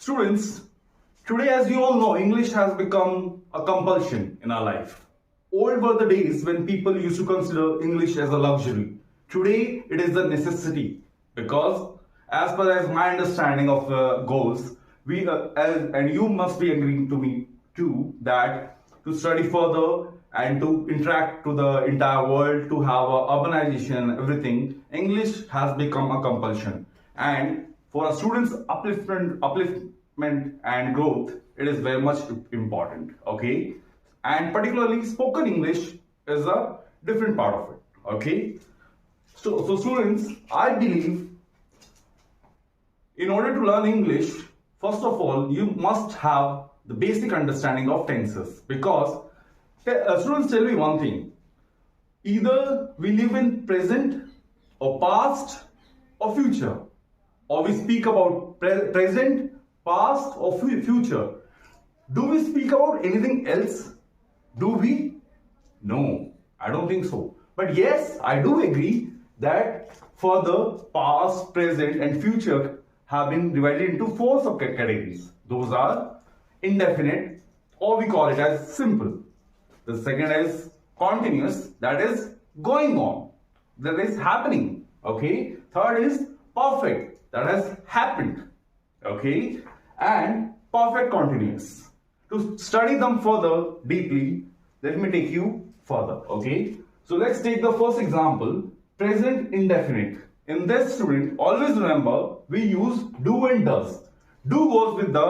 Students, today as you all know, English has become a compulsion in our life. Old were the days when people used to consider English as a luxury. Today it is a necessity because as per as my understanding of goals, and you must be agreeing to me too that to study further and to interact to the entire world, to have urbanization, everything, English has become a compulsion. And for a student's upliftment and growth, it is very much important. Okay, and particularly spoken English is a different part of it. Okay, so students, I believe in order to learn English, first of all, you must have the basic understanding of tenses because students, tell me one thing: either we live in present or past or future, or we speak about present, past or future. Do we speak about anything else? Do we? No, I don't think so. But yes, I do agree that further, past, present and future have been divided into four subcategories. Those are indefinite, or we call it as simple. The second is continuous, that is going on, that is happening. Okay. Third is perfect, that has happened. Okay. And perfect continuous. To study them further deeply, let me take you further. Okay. So let's take the first example, present indefinite. In this, student, always remember we use do and does. Do goes with the,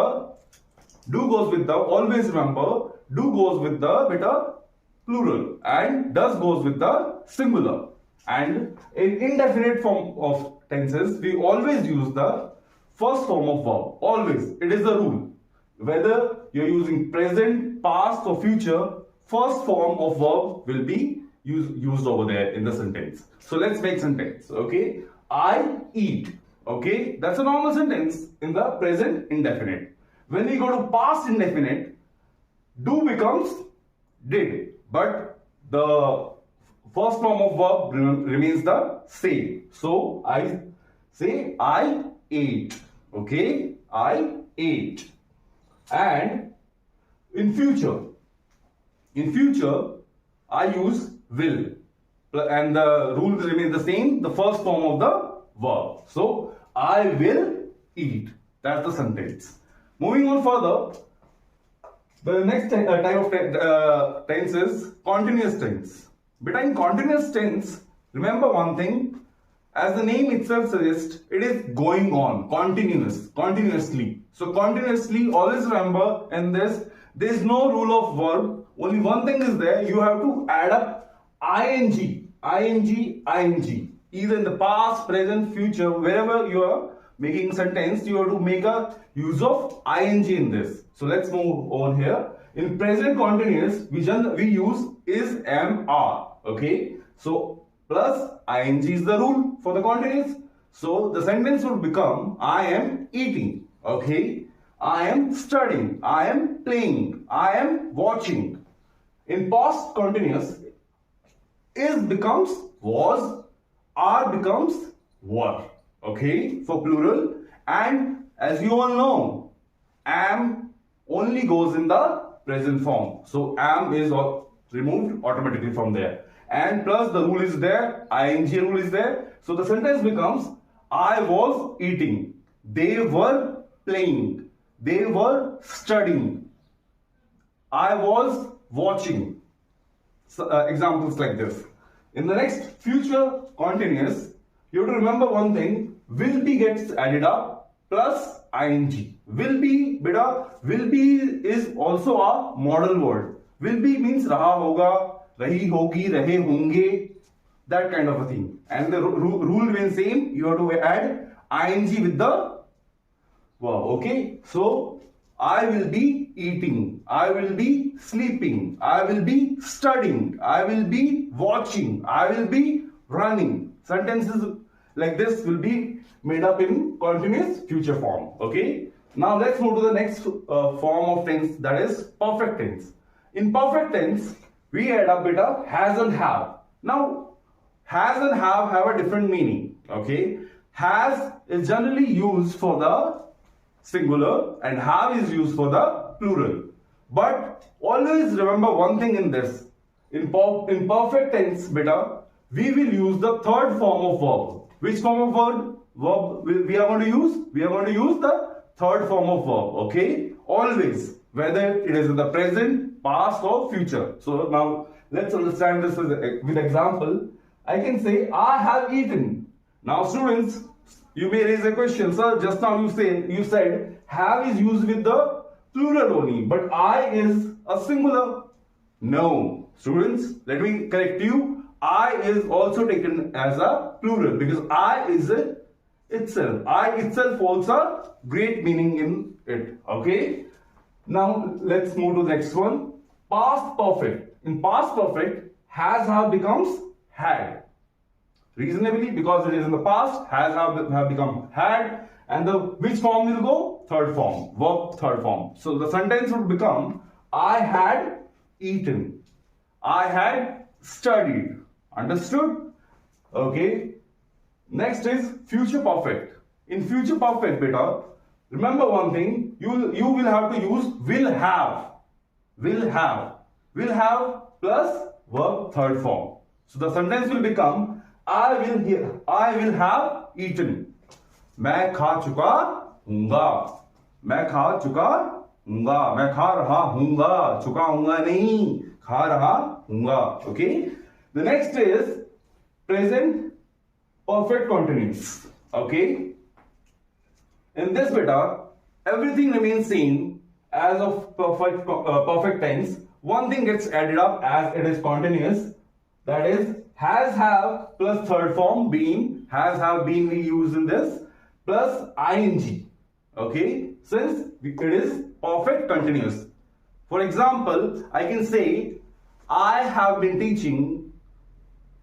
always remember, do goes with the beta plural and does goes with the singular. And in indefinite form of tenses, we always use the first form of verb. Always. It is the rule. Whether you're using present, past or future, first form of verb will be used over there in the sentence. So let's make sentence. Okay. I eat. Okay. That's a normal sentence in the present indefinite. When we go to past indefinite, do becomes did. But the first form of verb remains the same. So I say I ate. Okay. I ate. And in future I use will, and the rule will remain the same, the first form of the verb. So I will eat. That's the sentence. Moving on further, the next type of tense is continuous tense. But in continuous tense, remember one thing, as the name itself suggests, it is going on, continuously. So continuously, always remember in this, there is no rule of verb. Only one thing is there, you have to add up ing. Either in the past, present, future, wherever you are making sentence, you have to make a use of ing in this. So let's move on here. In present continuous, we use is, am, are. Okay. So plus ing is the rule for the continuous. So the sentence would become I am eating. Okay. I am studying. I am playing. I am watching. In past continuous, is becomes was, are becomes were. Okay, for plural. And as you all know, am only goes in the present form. So am is removed automatically from there. And plus the rule is there, ing rule is there. So the sentence becomes I was eating. They were playing. They were studying. I was watching. So, examples like this. In the next future continuous, you have to remember one thing, will be gets added up plus ing. Will be is also a modal word. Will be means raha hoga, rahi hogi, rahe honge, that kind of a thing. And the rule remains same, you have to add ing with the verb. Okay, so I will be eating, I will be sleeping, I will be studying, I will be watching, I will be running. Sentences like this will be made up in continuous future form. Okay. Now let's move to the next form of tense, that is perfect tense. In perfect tense, we add up beta has and have. Now has and have a different meaning. Okay. Has is generally used for the singular and have is used for the plural. But always remember one thing in this. In perfect tense, beta, we will use the third form of verb. Which form of verb we are going to use? We are going to use the third form of verb. Okay? Always. Whether it is in the present, past or future. So now let's understand this with example. I can say, I have eaten. Now students, you may raise a question, sir, just now you said have is used with the plural only, but I is a singular. No, students, let me correct you. I is also taken as a plural because I is itself. I itself holds a great meaning in it. Okay. Now let's move to the next one. Past perfect. In past perfect, has have becomes had. Reasonably, because it is in the past, has have become had, and the which form will go? Third form, verb third form. So the sentence would become, I had eaten. I had studied. Understood? Okay. Next is future perfect. In future perfect, beta, remember one thing, you will have to use will have. Will have. Will have plus verb third form. So the sentence will become, I will have eaten. मैं खा चुका हूँगा. मैं खा चुका हूँगा. मैं खा रहा हूँगा. चुका हूँगा नहीं. खा रहा हूँगा. Okay. The next is present perfect continuous. Okay. In this beta, everything remains same as of perfect tense. One thing gets added up as it is continuous. That is has have plus third form been. Has have been we use in this plus ing. Okay. Since it is perfect continuous. For example, I can say I have been teaching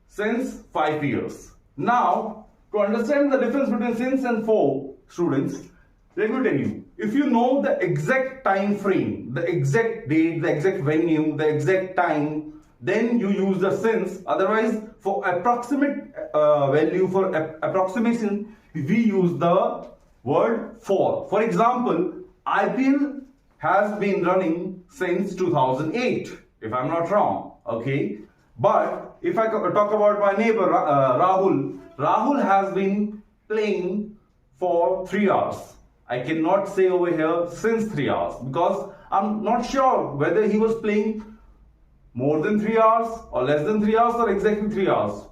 since 5 years. Now, to understand the difference between since and for, students, let me tell you, if you know the exact time frame, the exact date, the exact venue, the exact time, then you use the since. Otherwise, for approximate value, for approximation, we use the word for. For example, IPL has been running since 2008, if I'm not wrong. Okay. But if I talk about my neighbor Rahul has been playing for 3 hours. I cannot say over here since 3 hours because I'm not sure whether he was playing more than 3 hours or less than 3 hours or exactly 3 hours.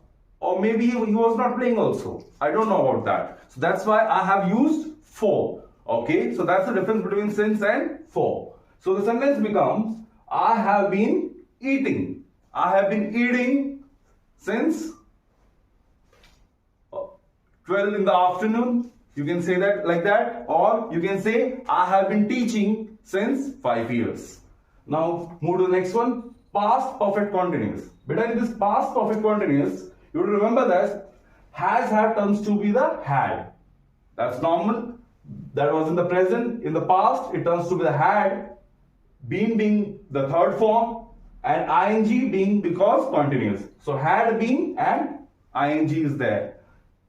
Or maybe he was not playing also. I don't know about that. So that's why I have used for. Okay, so that's the difference between since and for. So the sentence becomes, I have been eating. I have been eating since 12 in the afternoon. You can say that like that. Or you can say, I have been teaching since 5 years. Now move to the next one. Past perfect continuous. But in this past perfect continuous, you will remember that has had turns to be the had. That's normal. That was in the present. In the past, it turns to be the had. Been being the third form. And ing being because continuous. So had been and ing is there.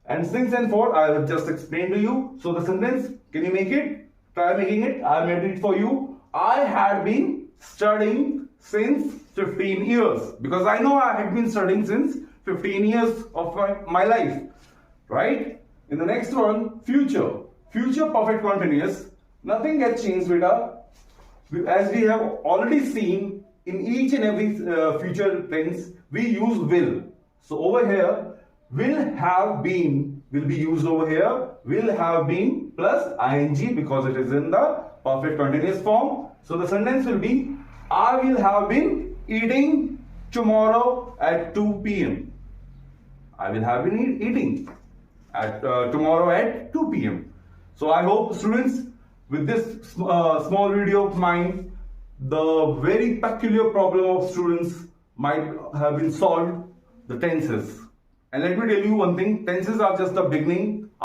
And since and for, I will just explain to you. So the sentence, can you make it? Try making it. I made it for you. I had been studying since 15 years. Because I know I had been studying since 15 years of my life. Right? In the next one, future. Future perfect continuous. Nothing gets changed, beta. As we have already seen, in each and every future tense, we use will. So over here, will have been will be used over here. Will have been plus ing because it is in the perfect continuous form. So the sentence will be, I will have been eating tomorrow at 2 p.m. I will have been eating at tomorrow at 2 p.m. So I hope students, with this small video of mine, the very peculiar problem of students might have been solved, the tenses. And let me tell you one thing, tenses are just the beginning